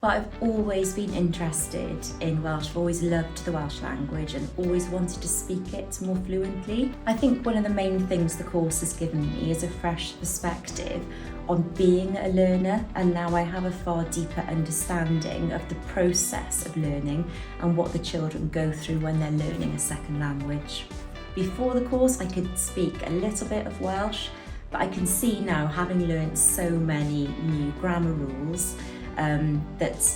But I've always been interested in Welsh. I've always loved the Welsh language and always wanted to speak it more fluently. I think one of the main things the course has given me is a fresh perspective on being a learner, and now I have a far deeper understanding of the process of learning and what the children go through when they're learning a second language. Before the course I could speak a little bit of Welsh, but I can see now, having learned so many new grammar rules, that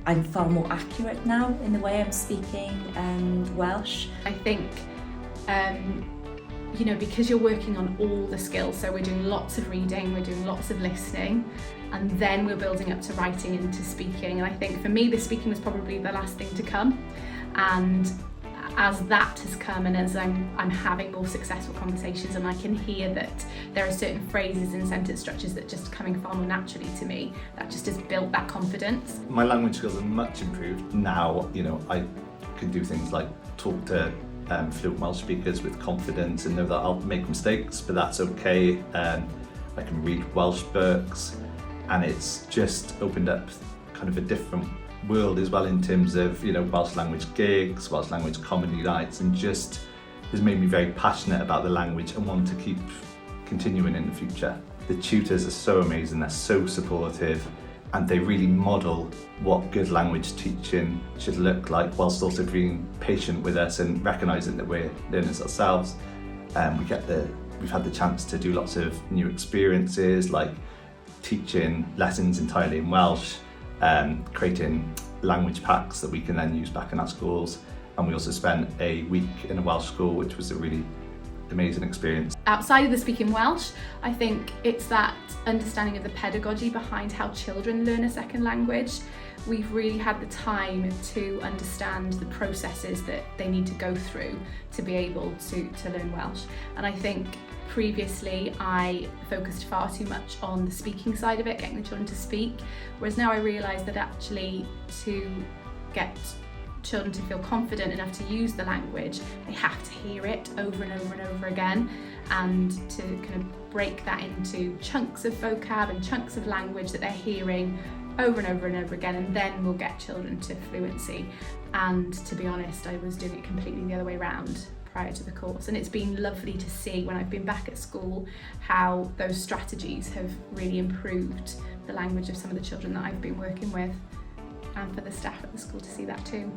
I'm far more accurate now in the way I'm speaking Welsh. I think, because you're working on all the skills, so we're doing lots of reading, we're doing lots of listening, and then we're building up to writing and to speaking. And I think for me, the speaking was probably the last thing to come. And as that has come, and as I'm having more successful conversations, and I can hear that there are certain phrases and sentence structures that just coming far more naturally to me, that just has built that confidence. My language skills are much improved. Now, I can do things like talk to fluent Welsh speakers with confidence and know that I'll make mistakes, but that's okay. I can read Welsh books, and it's just opened up kind of a different world as well in terms of Welsh language gigs, Welsh language comedy nights, and just has made me very passionate about the language and want to keep continuing in the future. The tutors are so amazing, they're so supportive, and they really model what good language teaching should look like, whilst also being patient with us and recognising that we're learners ourselves. We've had the chance to do lots of new experiences, like teaching lessons entirely in Welsh, creating language packs that we can then use back in our schools, and we also spent a week in a Welsh school, which was a really amazing experience. Outside of the speaking Welsh, I think it's that understanding of the pedagogy behind how children learn a second language. We've really had the time to understand the processes that they need to go through to be able to learn Welsh. And I think previously I focused far too much on the speaking side of it, getting the children to speak, whereas now I realise that actually to get children to feel confident enough to use the language, they have to hear it over and over and over again, and to kind of break that into chunks of vocab and chunks of language that they're hearing over and over and over again, and then we'll get children to fluency. And to be honest, I was doing it completely the other way around prior to the course, and it's been lovely to see when I've been back at school how those strategies have really improved the language of some of the children that I've been working with, and for the staff at the school to see that too.